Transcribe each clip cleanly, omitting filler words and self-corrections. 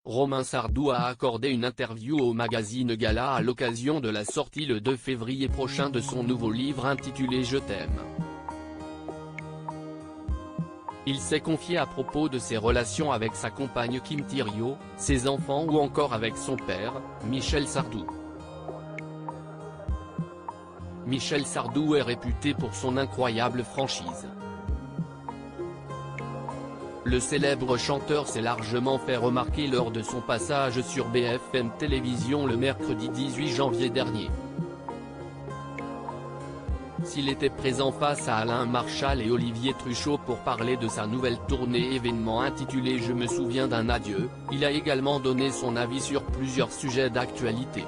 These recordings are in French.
Romain Sardou a accordé une interview au magazine Gala à l'occasion de la sortie le 2 février prochain de son nouveau livre intitulé Je t'aime. Il s'est confié à propos de ses relations avec sa compagne Kim Thiriot, ses enfants ou encore avec son père, Michel Sardou. Michel Sardou est réputé pour son incroyable franchise. Le célèbre chanteur s'est largement fait remarquer lors de son passage sur BFM Télévision le mercredi 18 janvier dernier. S'il était présent face à Alain Marchal et Olivier Truchot pour parler de sa nouvelle tournée événement intitulée Je me souviens d'un adieu, il a également donné son avis sur plusieurs sujets d'actualité.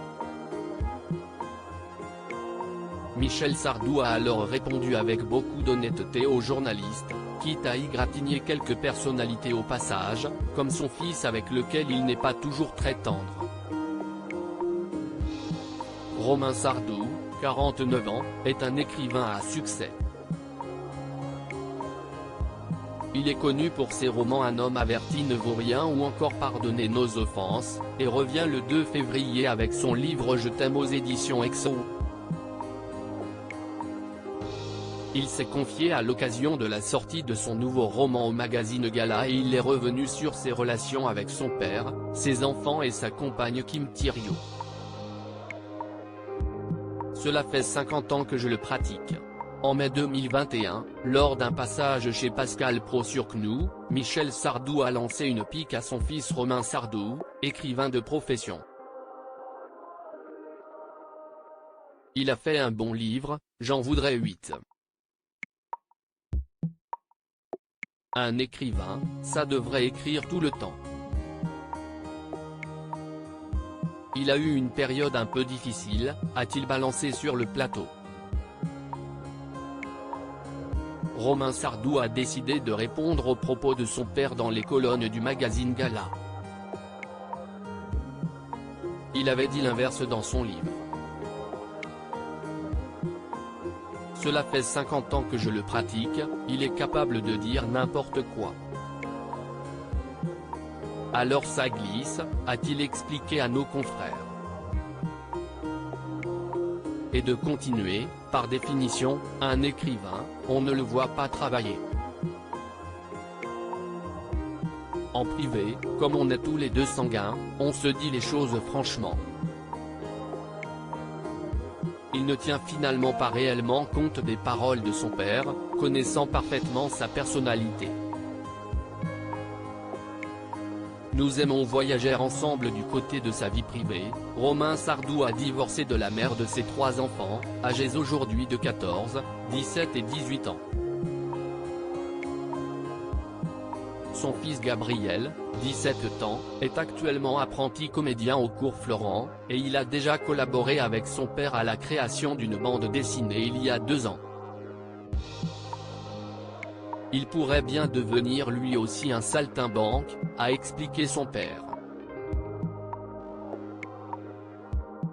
Michel Sardou a alors répondu avec beaucoup d'honnêteté aux journalistes, quitte à égratigner quelques personnalités au passage, comme son fils avec lequel il n'est pas toujours très tendre. Romain Sardou, 49 ans, est un écrivain à succès. Il est connu pour ses romans Un homme averti ne vaut rien ou encore Pardonnez nos offenses, et revient le 2 février avec son livre Je t'aime aux éditions Exo. Il s'est confié à l'occasion de la sortie de son nouveau roman au magazine Gala et il est revenu sur ses relations avec son père, ses enfants et sa compagne Kim Thiriot. Cela fait 50 ans que je le pratique. En mai 2021, lors d'un passage chez Pascal Praud sur CNOO, Michel Sardou a lancé une pique à son fils Romain Sardou, écrivain de profession. Il a fait un bon livre, j'en voudrais 8. Un écrivain, ça devrait écrire tout le temps. Il a eu une période un peu difficile, a-t-il balancé sur le plateau. Romain Sardou a décidé de répondre aux propos de son père dans les colonnes du magazine Gala. Il avait dit l'inverse dans son livre. Cela fait 50 ans que je le pratique, il est capable de dire n'importe quoi. Alors ça glisse, a-t-il expliqué à nos confrères. Et de continuer, par définition, un écrivain, on ne le voit pas travailler. En privé, comme on est tous les deux sanguins, on se dit les choses franchement. Il ne tient finalement pas réellement compte des paroles de son père, connaissant parfaitement sa personnalité. Nous aimons voyager ensemble du côté de sa vie privée. Romain Sardou a divorcé de la mère de ses 3 enfants, âgés aujourd'hui de 14, 17 et 18 ans. Son fils Gabriel, 17 ans, est actuellement apprenti comédien au cours Florent, et il a déjà collaboré avec son père à la création d'une bande dessinée il y a 2 ans. Il pourrait bien devenir lui aussi un saltimbanque, a expliqué son père.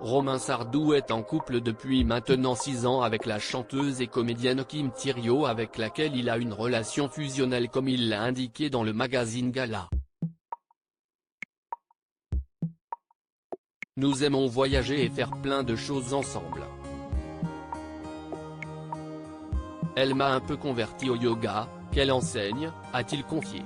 Romain Sardou est en couple depuis maintenant 6 ans avec la chanteuse et comédienne Kim Thiriot avec laquelle il a une relation fusionnelle comme il l'a indiqué dans le magazine Gala. Nous aimons voyager et faire plein de choses ensemble. Elle m'a un peu converti au yoga, qu'elle enseigne, a-t-il confié.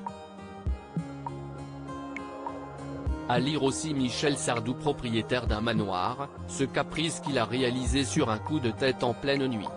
À lire aussi Michel Sardou propriétaire d'un manoir, ce caprice qu'il a réalisé sur un coup de tête en pleine nuit.